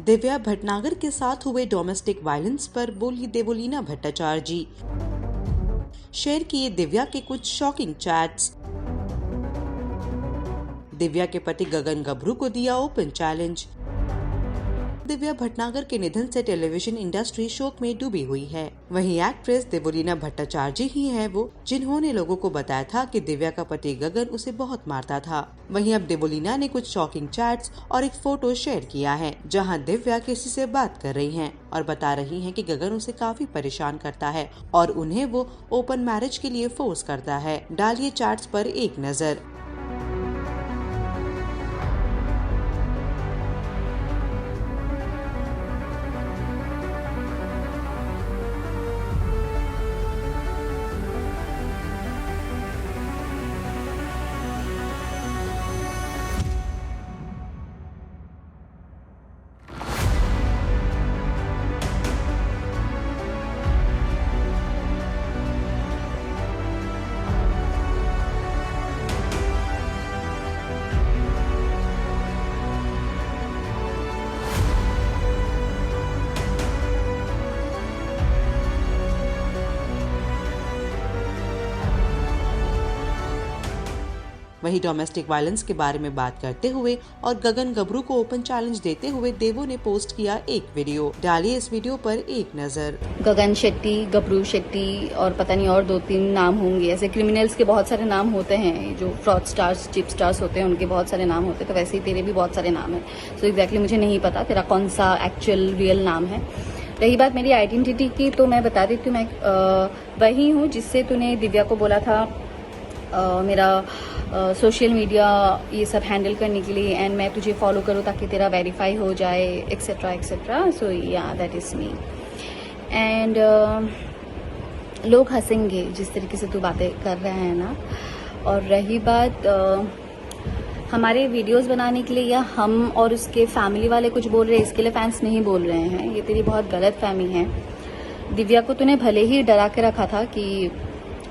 दिव्या भटनागर के साथ हुए डोमेस्टिक वायलेंस पर बोली देवोलीना भट्टाचार्य जी। शेयर किए दिव्या के कुछ शॉकिंग चैट्स। दिव्या के पति गगन गबरू को दिया ओपन चैलेंज। दिव्या भटनागर के निधन से टेलीविजन इंडस्ट्री शोक में डूबी हुई है। वहीं एक्ट्रेस देवोलीना भट्टाचार्य ही है वो जिन्होंने लोगों को बताया था कि दिव्या का पति गगन उसे बहुत मारता था। वहीं अब देवोलीना ने कुछ शॉकिंग चैट्स और एक फोटो शेयर किया है जहां दिव्या किसी से बात कर रही हैं और बता रही हैं कि गगन उसे काफी परेशान करता है और उन्हें वो ओपन मैरिज के लिए फोर्स करता है। डालिए चैट्स पर एक नजर। वहीं डोमेस्टिक वायलेंस के बारे में बात करते हुए और गगन गबरू को ओपन चैलेंज देते हुए देवो ने पोस्ट किया एक वीडियो। डालिए इस वीडियो पर एक नजर। गगन शेट्टी, गबरू शेट्टी और पता नहीं और 2-3 नाम होंगे। ऐसे क्रिमिनल्स के बहुत सारे नाम होते हैं, जो फ्रॉड स्टार्स, चिप स्टार्स होते हैं, उनके बहुत सारे नाम होते हैं। तो वैसे ही तेरे भी बहुत सारे नाम है। सो एग्जैक्टली मुझे नहीं पता तेरा कौन सा एक्चुअल रियल नाम है। रही बात मेरी आइडेंटिटी की, तो मैं बता देती हूँ, मैं वही हूँ जिससे तूने दिव्या को बोला था मेरा सोशल मीडिया ये सब हैंडल करने के लिए, एंड मैं तुझे फॉलो करूँ ताकि तेरा वेरीफाई हो जाए, एक्सेट्रा एक्सेट्रा। सो या दैट इज़ मी। एंड लोग हंसेंगे जिस तरीके से तू बातें कर रहे हैं ना। और रही बात हमारे वीडियोस बनाने के लिए या हम और उसके फैमिली वाले कुछ बोल रहे हैं, इसके लिए फैंस नहीं बोल रहे हैं। ये तेरी बहुत गलत फहमी है। दिव्या को तूने भले ही डरा के रखा था कि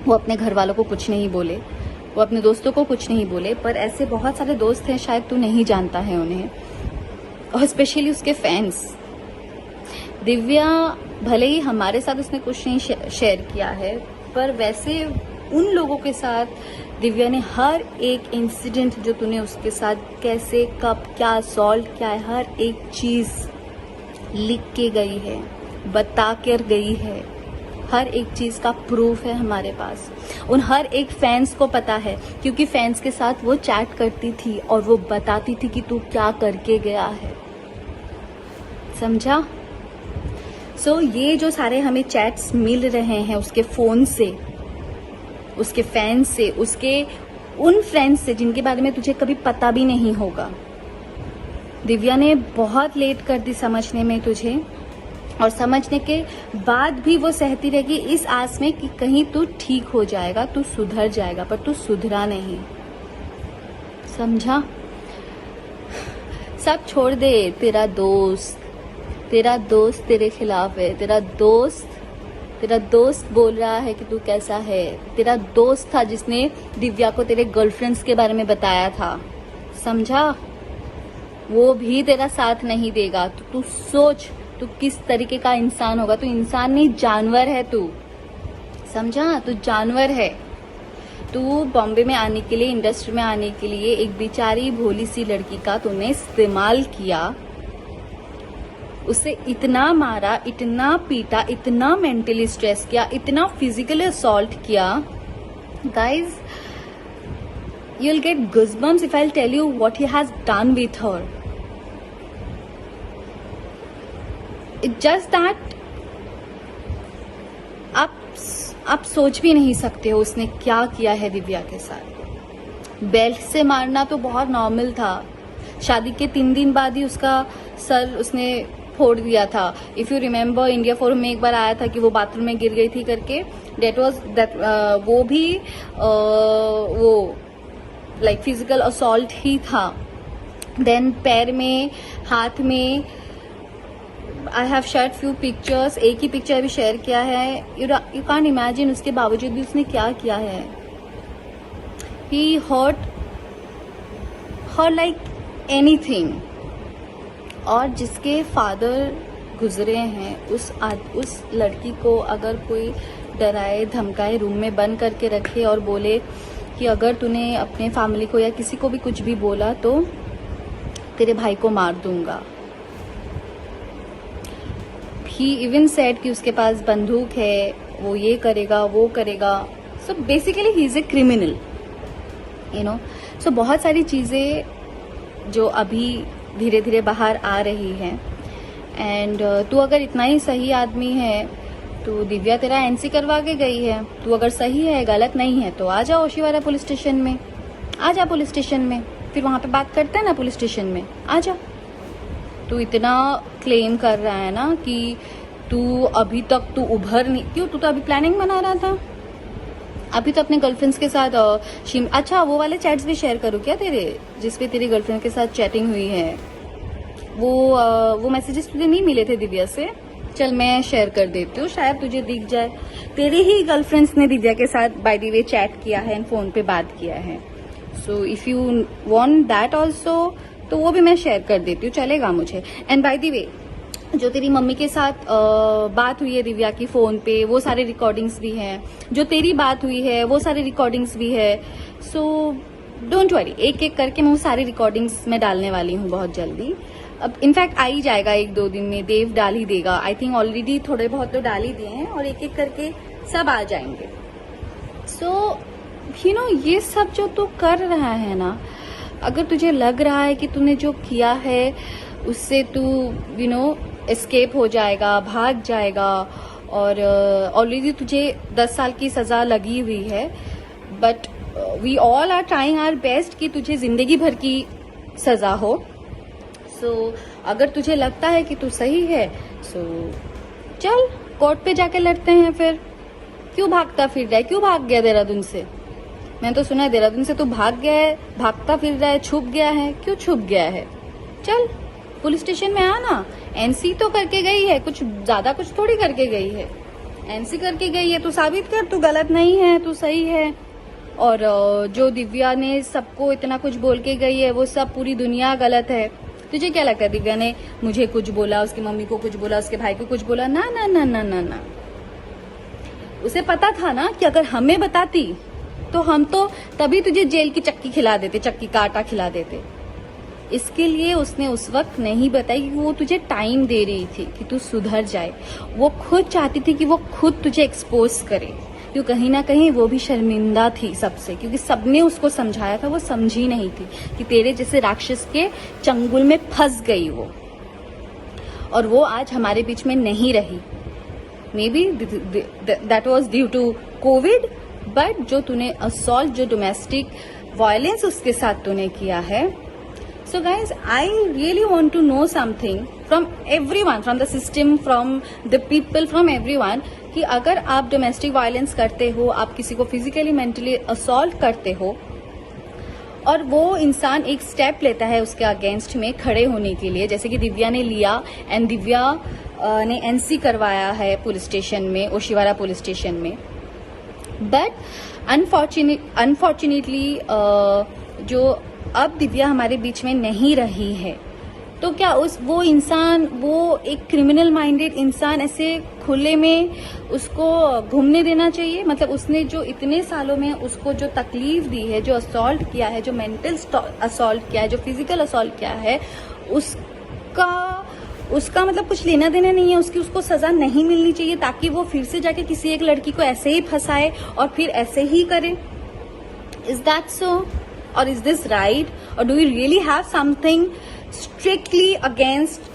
वो अपने घर वालों को कुछ नहीं बोले, वो अपने दोस्तों को कुछ नहीं बोले, पर ऐसे बहुत सारे दोस्त हैं, शायद तू नहीं जानता है उन्हें, और स्पेशली उसके फैंस। दिव्या भले ही हमारे साथ उसने कुछ नहीं शेयर किया है, पर वैसे उन लोगों के साथ दिव्या ने हर एक इंसिडेंट जो तूने उसके साथ कैसे, कब, क्या सॉल्व किया है, हर एक चीज लिख के गई है, बता कर गई है। हर एक चीज का प्रूफ है हमारे पास। उन हर एक फैंस को पता है, क्योंकि फैंस के साथ वो चैट करती थी और वो बताती थी कि तू क्या करके गया है। समझा? सो ये जो सारे हमें चैट्स मिल रहे हैं उसके फोन से, उसके फैंस से, उसके उन फ्रेंड्स से जिनके बारे में तुझे कभी पता भी नहीं होगा। दिव्या ने बहुत लेट कर दी समझने में तुझे, और समझने के बाद भी वो सहती रहेगी इस आस में कि कहीं तू ठीक हो जाएगा, तू सुधर जाएगा, पर तू सुधरा नहीं। समझा? सब छोड़ दे। तेरा दोस्त तेरे खिलाफ है। तेरा दोस्त बोल रहा है कि तू कैसा है। तेरा दोस्त था जिसने दिव्या को तेरे गर्लफ्रेंड्स के बारे में बताया था। समझा? वो भी तेरा साथ नहीं देगा। तो तू सोच तू किस तरीके का इंसान होगा। तू इंसान नहीं, जानवर है तू। समझा? तू जानवर है। तू बॉम्बे में आने के लिए, इंडस्ट्री में आने के लिए एक बेचारी भोली सी लड़की का तूने इस्तेमाल किया, उसे इतना मारा, इतना पीटा, इतना मेंटली स्ट्रेस किया, इतना फिजिकली असॉल्ट किया। Guys, you will get goosebumps if I will tell you what he has done with her. It's just that आप सोच भी नहीं सकते हो उसने क्या किया है दिव्या के साथ। बेल्ट से मारना तो बहुत नॉर्मल था। शादी के 3 दिन बाद ही उसका सर उसने फोड़ दिया था। If you remember, India forum में एक बार आया था कि वो बाथरूम में गिर गई थी करके। वो भी वो लाइक फिजिकल असॉल्ट ही था। देन पैर में, हाथ में, I have shared few pictures. एक ही पिक्चर भी शेयर किया है। यू कांट इमेजिन, उसके बावजूद भी उसने क्या किया है। ही हर्ट हर लाइक एनीथिंग। और जिसके फादर गुजरे हैं उस लड़की को अगर कोई डराए धमकाए रूम में बंद करके रखे और बोले कि अगर तूने अपने फैमिली को या किसी को भी कुछ भी बोला तो तेरे भाई को मार दूंगा। ही इवन सेड कि उसके पास बंदूक है, वो ये करेगा वो करेगा। So basically he is a criminal, you know. So बहुत सारी चीज़ें जो अभी धीरे धीरे बाहर आ रही हैं। एंड तू अगर इतना ही सही आदमी है तो दिव्या तेरा एनसी करवा के गई है। तू अगर सही है, गलत नहीं है, तो आ जा ओशीवारा पुलिस स्टेशन में, आ जा पुलिस स्टेशन में, फिर वहां पे बात करते हैं ना पुलिस स्टेशन में, आ जा। तू इतना क्लेम कर रहा है ना कि तू अभी तक तू उभर नहीं, क्यों? तू तो अभी प्लानिंग बना रहा था, अभी तो अपने गर्लफ्रेंड्स के साथ अच्छा वो वाले चैट्स भी शेयर करूँ क्या तेरे, जिसपे तेरी गर्लफ्रेंड के साथ चैटिंग हुई है? वो मैसेजेस तुझे नहीं मिले थे दिव्या से? चल मैं शेयर कर देती हूँ, शायद तुझे दिख जाए। तेरे ही गर्लफ्रेंड्स ने दिव्या के साथ बाय द वे चैट किया है एंड फोन पे बात किया है। So if you want that also तो वो भी मैं शेयर कर देती हूँ, चलेगा मुझे। एंड बाय द वे जो तेरी मम्मी के साथ बात हुई है दिव्या की फोन पे, वो सारे रिकॉर्डिंग्स भी हैं। जो तेरी बात हुई है वो सारे रिकॉर्डिंग्स भी है। सो डोंट वरी, एक एक करके मैं वो सारी रिकॉर्डिंग्स में डालने वाली हूँ बहुत जल्दी। अब इनफैक्ट आ ही जाएगा 1-2 दिन में, देव डाल ही देगा। आई थिंक ऑलरेडी थोड़े बहुत तो डाल ही दिए हैं और एक एक करके सब आ जाएंगे। सो यू नो ये सब जो तू कर रहा है ना, अगर तुझे लग रहा है कि तूने जो किया है उससे तू यू नो एस्केप हो जाएगा, भाग जाएगा, और ऑलरेडी तुझे 10 साल की सजा लगी हुई है, but we all are trying our best कि तुझे जिंदगी भर की सजा हो। सो अगर तुझे लगता है कि तू सही है, सो चल कोर्ट पे जाके लड़ते हैं फिर। क्यों भागता फिर रहा है? क्यों भाग गया देहरादून से? मैंने तो सुना है देहरादून से तू भाग गया है, भागता फिर रहा है, छुप गया है। क्यों छुप गया है? चल पुलिस स्टेशन में आना। एनसी तो करके गई है, कुछ ज्यादा कुछ थोड़ी करके गई है, एनसी करके गई है। तू साबित कर तू गलत नहीं है, तू सही है। और जो दिव्या ने सबको इतना कुछ बोल के गई है वो सब पूरी दुनिया गलत है। तुझे क्या लगता है दिव्या ने मुझे कुछ बोला, उसकी मम्मी को कुछ बोला, उसके भाई को कुछ बोला? ना ना ना ना ना ना। उसे पता था ना कि अगर हमें बताती तो हम तो तभी तुझे जेल की चक्की खिला देते, चक्की का आटा खिला देते। इसके लिए उसने उस वक्त नहीं बताई कि वो तुझे टाइम दे रही थी कि तू सुधर जाए। वो खुद चाहती थी कि वो खुद तुझे एक्सपोज करे, क्यों कहीं ना कहीं वो भी शर्मिंदा थी सबसे, क्योंकि सबने उसको समझाया था, वो समझी नहीं थी कि तेरे जैसे राक्षस के चंगुल में फंस गई वो, और वो आज हमारे बीच में नहीं रही। Maybe that was due to covid, but जो तूने असॉल्ट, जो डोमेस्टिक वायलेंस उसके साथ तूने किया है। So guys, I really want to know something from everyone, from the system, from the people, from everyone, कि अगर आप डोमेस्टिक वायलेंस करते हो, आप किसी को फिजिकली मेंटली असॉल्ट करते हो और वो इंसान एक स्टेप लेता है उसके अगेंस्ट में खड़े होने के लिए, जैसे कि दिव्या ने लिया, एंड दिव्या ने एनसी करवाया है पुलिस स्टेशन में, ओशीवारा पुलिस स्टेशन में। बट अनफॉर्चुनेटली जो अब दिव्या हमारे बीच में नहीं रही है, तो क्या वो इंसान, वो एक क्रिमिनल माइंडेड इंसान ऐसे खुले में उसको घूमने देना चाहिए? मतलब उसने जो इतने सालों में उसको जो तकलीफ दी है, जो असॉल्ट किया है, जो मेंटल असॉल्ट किया है, जो फिजिकल असॉल्ट किया है, उसका मतलब कुछ लेना देना नहीं है, उसको सजा नहीं मिलनी चाहिए, ताकि वो फिर से जाके किसी एक लड़की को ऐसे ही फंसाए और फिर ऐसे ही करे? Is that so? Or is this right? Or do we really have something strictly against,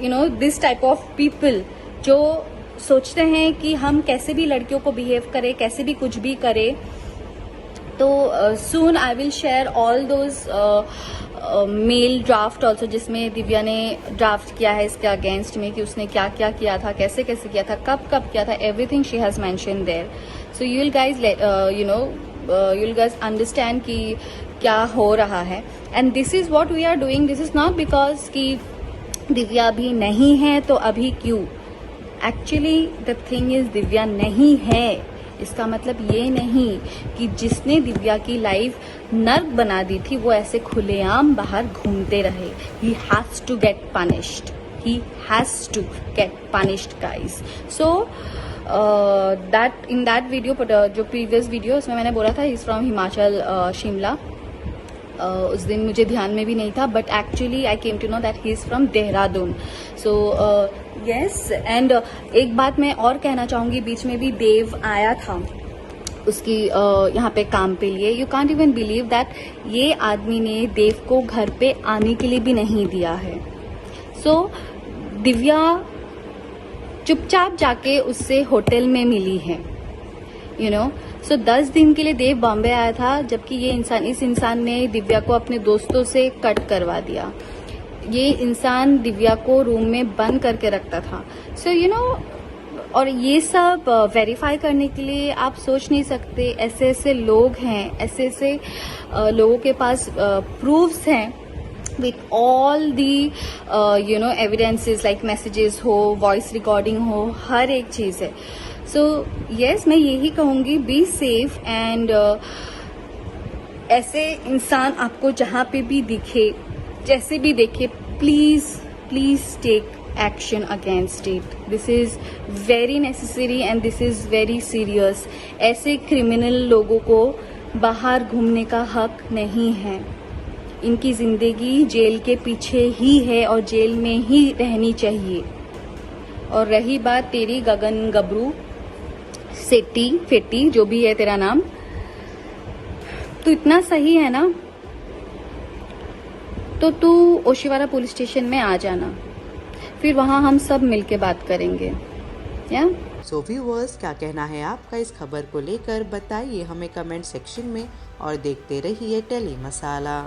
you know, this type of people जो सोचते हैं कि हम कैसे भी लड़कियों को बिहेव करें, कैसे भी कुछ भी करें? तो soon I will share all those mail draft also, जिसमें दिव्या ने ड्राफ्ट किया है इसके अगेंस्ट में कि उसने क्या क्या किया था, कैसे कैसे किया था, कब कब किया था, everything she has mention there. So you will guys you know you will guys understand कि क्या हो रहा है। And this is what we are doing. This is not because कि दिव्या अभी नहीं है तो अभी क्यों। Actually the thing is Divya नहीं है, इसका मतलब ये नहीं कि जिसने दिव्या की लाइफ नर्क बना दी थी वो ऐसे खुलेआम बाहर घूमते रहे. He has to get punished. He has to get punished, guys. So that in that video, जो previous video उसमें मैंने बोला था he's from हिमाचल शिमला. उस दिन मुझे ध्यान में भी नहीं था, but actually I came to know that he is from Dehradun. So yes, and एक बात मैं और कहना चाहूँगी, बीच में भी देव आया था उसकी यहाँ पे काम पे लिए. You can't even believe that ये आदमी ने देव को घर पे आने के लिए भी नहीं दिया है. सो दिव्या चुपचाप जाके उससे होटल में मिली है, यू नो. सो 10 दिन के लिए देव बॉम्बे आया था, जबकि इस इंसान ने दिव्या को अपने दोस्तों से कट करवा दिया. ये इंसान दिव्या को रूम में बंद करके रखता था. सो यू नो, और ये सब वेरीफाई करने के लिए आप सोच नहीं सकते, ऐसे ऐसे लोग हैं, ऐसे ऐसे लोगों के पास प्रूफ्स हैं with all the evidences like messages हो, voice recording हो, हर एक चीज है. So yes, मैं यही कहूंगी, be safe and ऐसे इंसान आपको जहाँ पे भी दिखे, जैसे भी देखे, please take action against it. This is very necessary and this is very serious. ऐसे क्रिमिनल लोगों को बाहर घूमने का हक नहीं है. इनकी जिंदगी जेल के पीछे ही है और जेल में ही रहनी चाहिए. और रही बात तेरी गगन गबरू सेट्टी फेट्टी, जो भी है तेरा नाम, तो इतना सही है ना, तो तू ओशिवारा पुलिस स्टेशन में आ जाना, फिर वहां हम सब मिलके बात करेंगे. या सो व्यूअर्स, क्या कहना है आपका इस खबर को लेकर, बताइए हमें कमेंट सेक्शन में और देखते रहिए टेली मसाला.